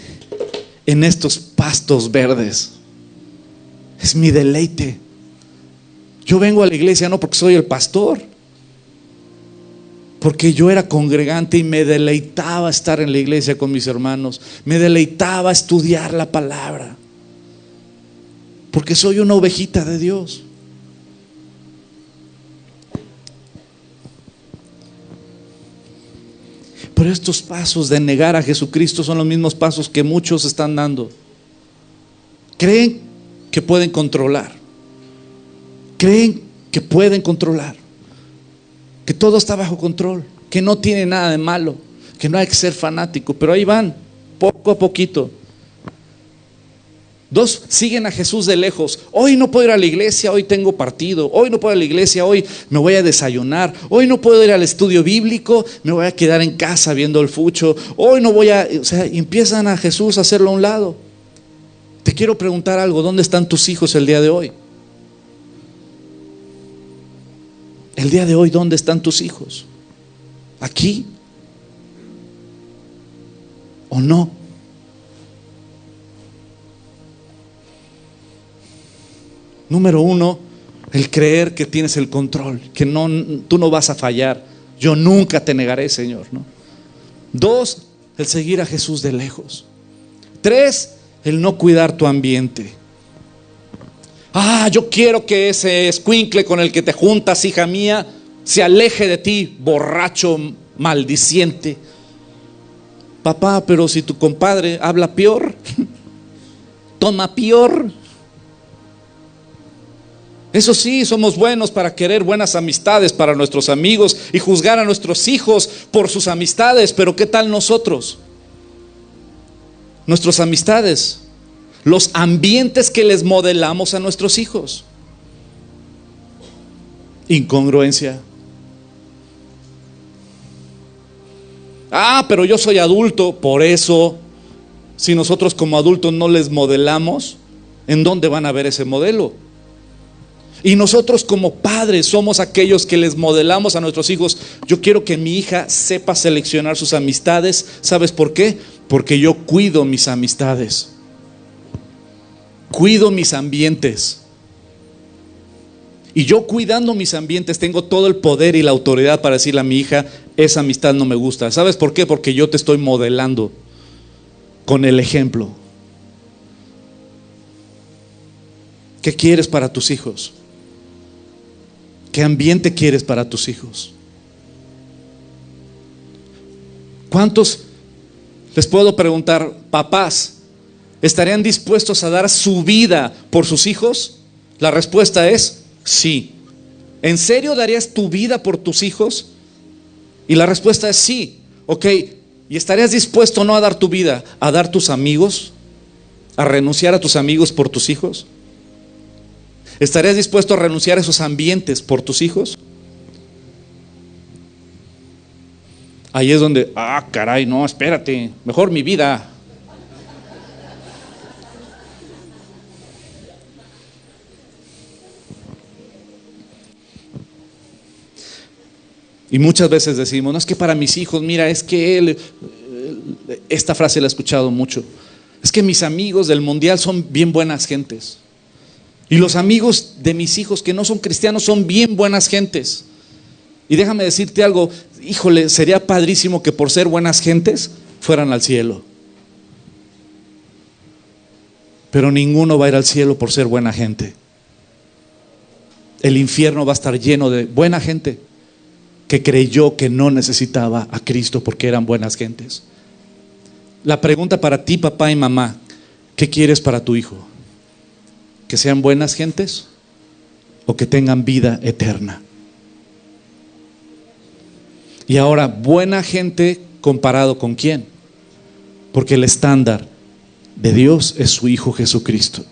En estos pastos verdes. Es mi deleite. Yo vengo a la iglesia no porque soy el pastor, porque yo era congregante y me deleitaba estar en la iglesia con mis hermanos. Me deleitaba estudiar la palabra, porque soy una ovejita de Dios. Pero estos pasos de negar a Jesucristo son los mismos pasos que muchos están dando. Creen que pueden controlar. Creen que pueden controlar. Que todo está bajo control. Que no tiene nada de malo. Que no hay que ser fanático. Pero ahí van, poco a poquito. Dos, siguen a Jesús de lejos. Hoy no puedo ir a la iglesia, hoy tengo partido. Hoy no puedo ir a la iglesia, hoy me voy a desayunar. Hoy no puedo ir al estudio bíblico, me voy a quedar en casa viendo el fucho. Hoy no voy a... O sea, empiezan a Jesús a hacerlo a un lado. Te quiero preguntar algo, ¿dónde están tus hijos el día de hoy? El día de hoy, ¿dónde están tus hijos? ¿Aquí? ¿O no? Número uno, el creer que tienes el control, que tú no vas a fallar. Yo nunca te negaré, Señor, ¿no? Dos, el seguir a Jesús de lejos. Tres, el no cuidar tu ambiente. Yo quiero que ese escuincle con el que te juntas, hija mía, se aleje de ti, borracho, maldiciente. Papá, pero si tu compadre habla peor, toma peor. Eso sí, somos buenos para querer buenas amistades para nuestros amigos y juzgar a nuestros hijos por sus amistades, pero ¿qué tal nosotros? Nuestras amistades, los ambientes que les modelamos a nuestros hijos. Incongruencia. Pero yo soy adulto, por eso, si nosotros como adultos no les modelamos, ¿en dónde van a ver ese modelo? Y nosotros como padres somos aquellos que les modelamos a nuestros hijos. Yo quiero que mi hija sepa seleccionar sus amistades. ¿Sabes por qué? Porque yo cuido mis amistades. Cuido mis ambientes. Y yo cuidando mis ambientes tengo todo el poder y la autoridad para decirle a mi hija, esa amistad no me gusta. ¿Sabes por qué? Porque yo te estoy modelando con el ejemplo. ¿Qué quieres para tus hijos? ¿Qué ambiente quieres para tus hijos? ¿Cuántos, les puedo preguntar, papás, estarían dispuestos a dar su vida por sus hijos? La respuesta es sí. ¿En serio darías tu vida por tus hijos? Y la respuesta es sí. Ok, ¿y estarías dispuesto no a dar tu vida, a dar tus amigos, a renunciar a tus amigos por tus hijos? ¿Estarías dispuesto a renunciar a esos ambientes por tus hijos? Ahí es donde, caray, no, espérate, mejor mi vida. Y muchas veces decimos, no, es que para mis hijos, mira, es que esta frase la he escuchado mucho, es que mis amigos del mundial son bien buenas gentes. Y los amigos de mis hijos que no son cristianos son bien buenas gentes. Y déjame decirte algo, híjole, sería padrísimo que por ser buenas gentes fueran al cielo. Pero ninguno va a ir al cielo por ser buena gente. El infierno va a estar lleno de buena gente que creyó que no necesitaba a Cristo porque eran buenas gentes. La pregunta para ti, papá y mamá, ¿qué quieres para tu hijo? ¿Que sean buenas gentes o que tengan vida eterna? Y ahora, buena gente comparado con quién? Porque el estándar de Dios es su Hijo Jesucristo.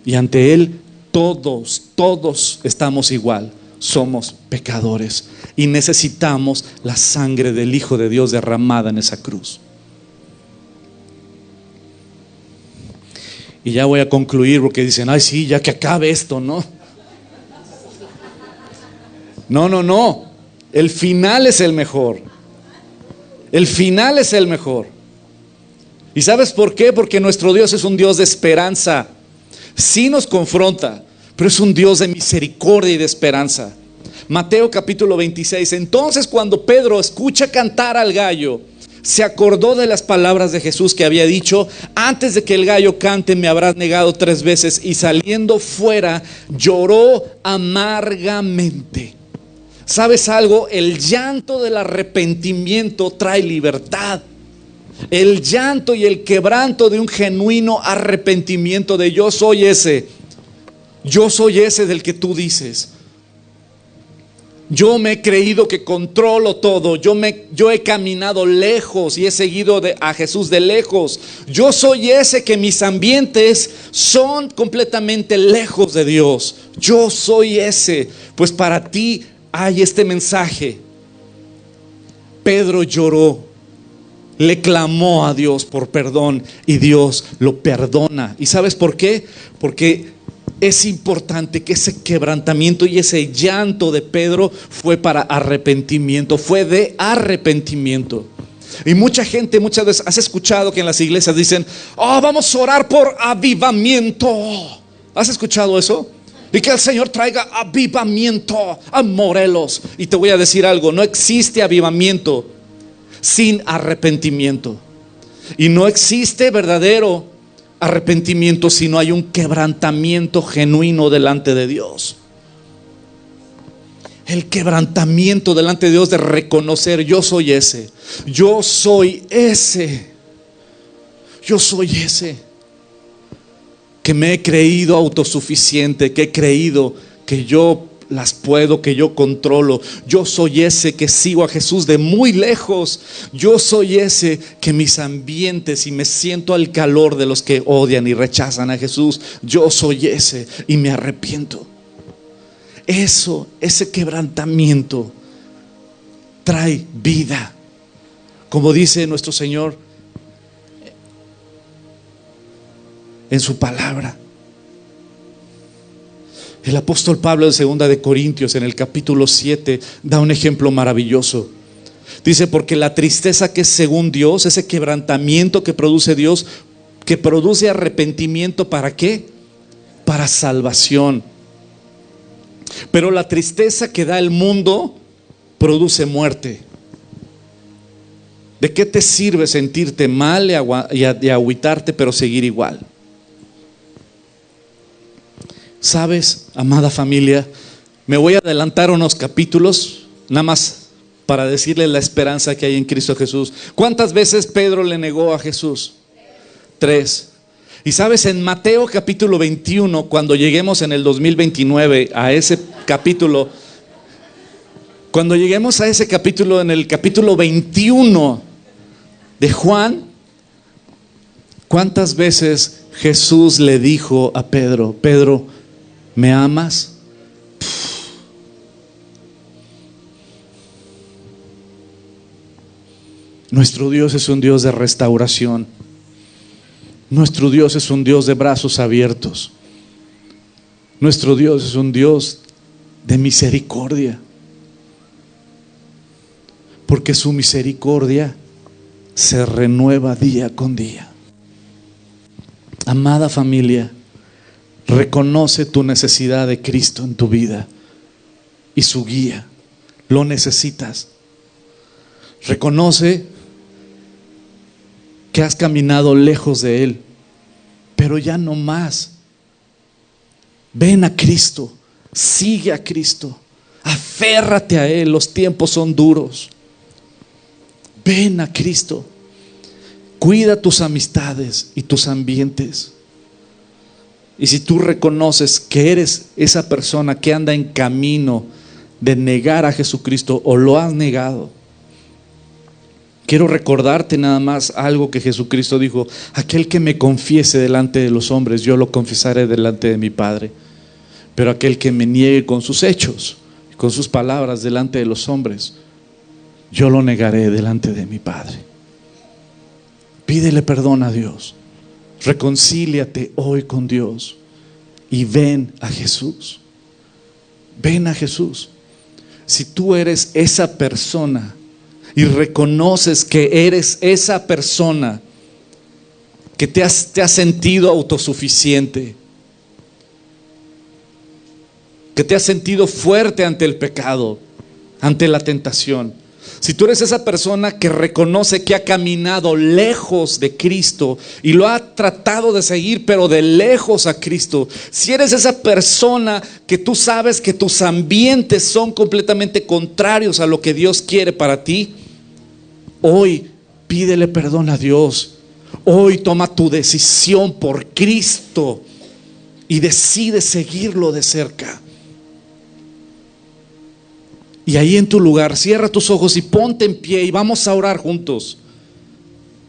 Y ante Él todos estamos igual. Somos pecadores y necesitamos la sangre del Hijo de Dios derramada en esa cruz. Y ya voy a concluir porque dicen, ay sí, ya que acabe esto, ¿no? No. El final es el mejor. El final es el mejor. ¿Y sabes por qué? Porque nuestro Dios es un Dios de esperanza. Sí nos confronta, pero es un Dios de misericordia y de esperanza. Mateo capítulo 26. Entonces, cuando Pedro escucha cantar al gallo, se acordó de las palabras de Jesús que había dicho: antes de que el gallo cante me habrás negado 3 veces. Y saliendo fuera lloró amargamente. ¿Sabes algo? El llanto del arrepentimiento trae libertad. El llanto y el quebranto de un genuino arrepentimiento de yo soy ese del que tú dices. Yo me he creído que controlo todo. Yo he caminado lejos y he seguido a Jesús de lejos. Yo soy ese que mis ambientes son completamente lejos de Dios. Yo soy ese. Pues para ti hay este mensaje. Pedro lloró, le clamó a Dios por perdón y Dios lo perdona. ¿Y sabes por qué? Porque es importante que ese quebrantamiento y ese llanto de Pedro fue para arrepentimiento, fue de arrepentimiento. Y mucha gente muchas veces has escuchado que en las iglesias dicen: vamos a orar por avivamiento. ¿Has escuchado eso? Y que el Señor traiga avivamiento a Morelos. Y te voy a decir algo: no existe avivamiento sin arrepentimiento. Y no existe verdadero arrepentimiento si no hay un quebrantamiento genuino delante de Dios. El quebrantamiento delante de Dios de reconocer: yo soy ese, yo soy ese, yo soy ese que me he creído autosuficiente, que he creído que yo las puedo, que yo controlo. Yo soy ese que sigo a Jesús de muy lejos. Yo soy ese que mis ambientes y me siento al calor de los que odian y rechazan a Jesús. Yo soy ese y me arrepiento. Ese quebrantamiento trae vida. Como dice nuestro Señor en su palabra. El apóstol Pablo en 2 de Corintios, en el capítulo 7, da un ejemplo maravilloso. Dice: porque la tristeza que es según Dios, ese quebrantamiento que produce Dios, que produce arrepentimiento, ¿para qué? Para salvación. Pero la tristeza que da el mundo produce muerte. ¿De qué te sirve sentirte mal y agüitarte pero seguir igual? ¿Sabes, amada familia? Me voy a adelantar unos capítulos, nada más para decirles la esperanza que hay en Cristo Jesús. ¿Cuántas veces Pedro le negó a Jesús? 3. Y sabes, en Mateo capítulo 21, cuando lleguemos en el 2029 a ese capítulo, cuando lleguemos a ese capítulo, en el capítulo 21 de Juan, ¿cuántas veces Jesús le dijo a Pedro: Pedro, ¿Me amas? Nuestro Dios es un Dios de restauración. Nuestro Dios es un Dios de brazos abiertos. Nuestro Dios es un Dios de misericordia. Porque su misericordia se renueva día con día. Amada familia, reconoce tu necesidad de Cristo en tu vida y su guía. Lo necesitas. Reconoce que has caminado lejos de Él, pero ya no más. Ven a Cristo, sigue a Cristo, aférrate a Él, los tiempos son duros. Ven a Cristo, cuida tus amistades y tus ambientes. Y si tú reconoces que eres esa persona que anda en camino de negar a Jesucristo o lo has negado, quiero recordarte nada más algo que Jesucristo dijo: aquel que me confiese delante de los hombres, yo lo confesaré delante de mi Padre. Pero aquel que me niegue con sus hechos, con sus palabras delante de los hombres, yo lo negaré delante de mi Padre. Pídele perdón a Dios. Reconcíliate hoy con Dios y ven a Jesús. Ven a Jesús. Si tú eres esa persona y reconoces que eres esa persona que te has sentido autosuficiente, que te has sentido fuerte ante el pecado, ante la tentación, si tú eres esa persona que reconoce que ha caminado lejos de Cristo y lo ha tratado de seguir, pero de lejos a Cristo, si eres esa persona que tú sabes que tus ambientes son completamente contrarios a lo que Dios quiere para ti, hoy pídele perdón a Dios. Hoy toma tu decisión por Cristo y decide seguirlo de cerca. Y ahí en tu lugar, cierra tus ojos y ponte en pie y vamos a orar juntos.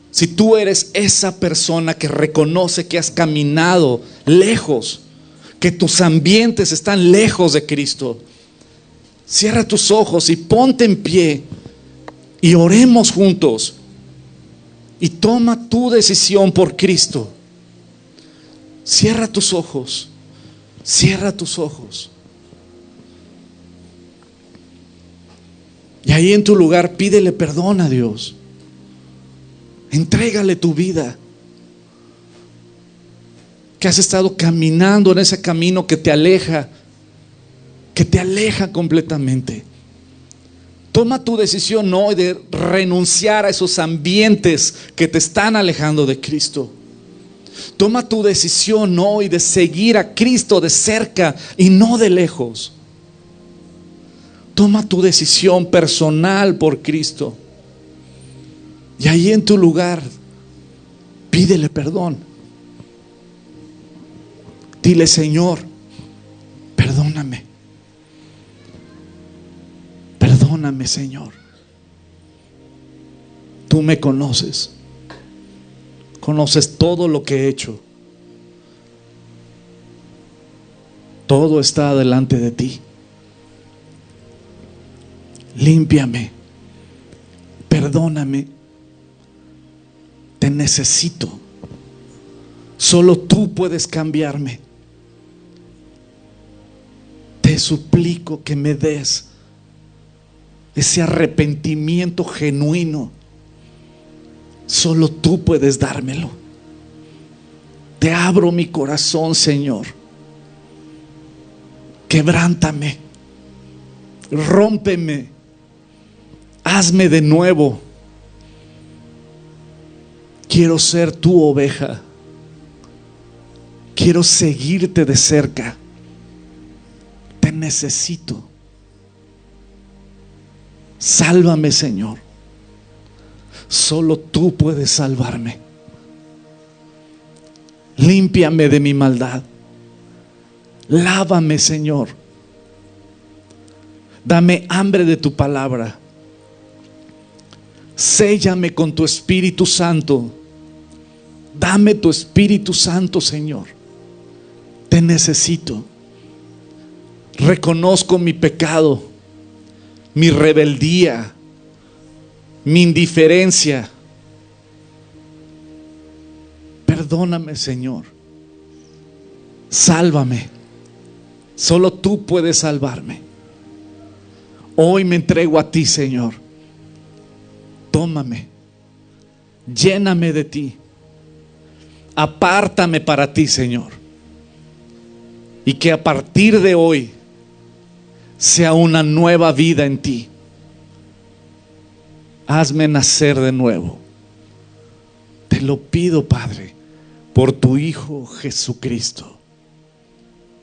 Si tú eres esa persona que reconoce que has caminado lejos, que tus ambientes están lejos de Cristo, cierra tus ojos y ponte en pie y oremos juntos. Y toma tu decisión por Cristo. Cierra tus ojos. Cierra tus ojos. Y ahí en tu lugar pídele perdón a Dios. Entrégale tu vida. Que has estado caminando en ese camino que te aleja completamente. Toma tu decisión hoy de renunciar a esos ambientes que te están alejando de Cristo. Toma tu decisión hoy de seguir a Cristo de cerca y no de lejos. Toma tu decisión personal por Cristo. Y ahí en tu lugar, pídele perdón. Dile: Señor, perdóname. Perdóname, Señor. Tú me conoces. Conoces todo lo que he hecho. Todo está delante de ti. Límpiame. Perdóname. Te necesito. Solo tú puedes cambiarme. Te suplico que me des ese arrepentimiento genuino. Solo tú puedes dármelo. Te abro mi corazón, Señor. Quebrántame. Rómpeme. Hazme de nuevo. Quiero ser tu oveja. Quiero seguirte de cerca. Te necesito. Sálvame, Señor. Solo tú puedes salvarme. Límpiame de mi maldad. Lávame, Señor. Dame hambre de tu palabra. Séllame con tu Espíritu Santo. Dame tu Espíritu Santo, Señor. Te necesito. Reconozco mi pecado, mi rebeldía, mi indiferencia. Perdóname, Señor. Sálvame. Solo tú puedes salvarme. Hoy me entrego a ti, Señor. Tómame. Lléname de ti. Apártame para ti, Señor. Y que a partir de hoy sea una nueva vida en ti. Hazme nacer de nuevo. Te lo pido, Padre, por tu Hijo Jesucristo.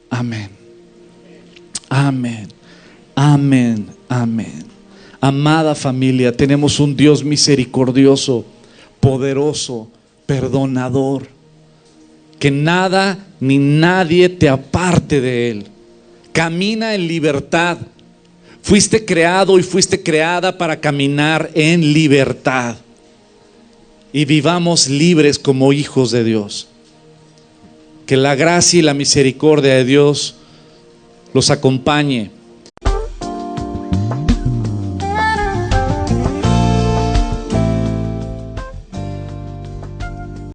Amén. Amén. Amén. Amén. Amada familia, tenemos un Dios misericordioso, poderoso, perdonador. Que nada ni nadie te aparte de Él. Camina en libertad. Fuiste creado y fuiste creada para caminar en libertad. Y vivamos libres como hijos de Dios. Que la gracia y la misericordia de Dios los acompañe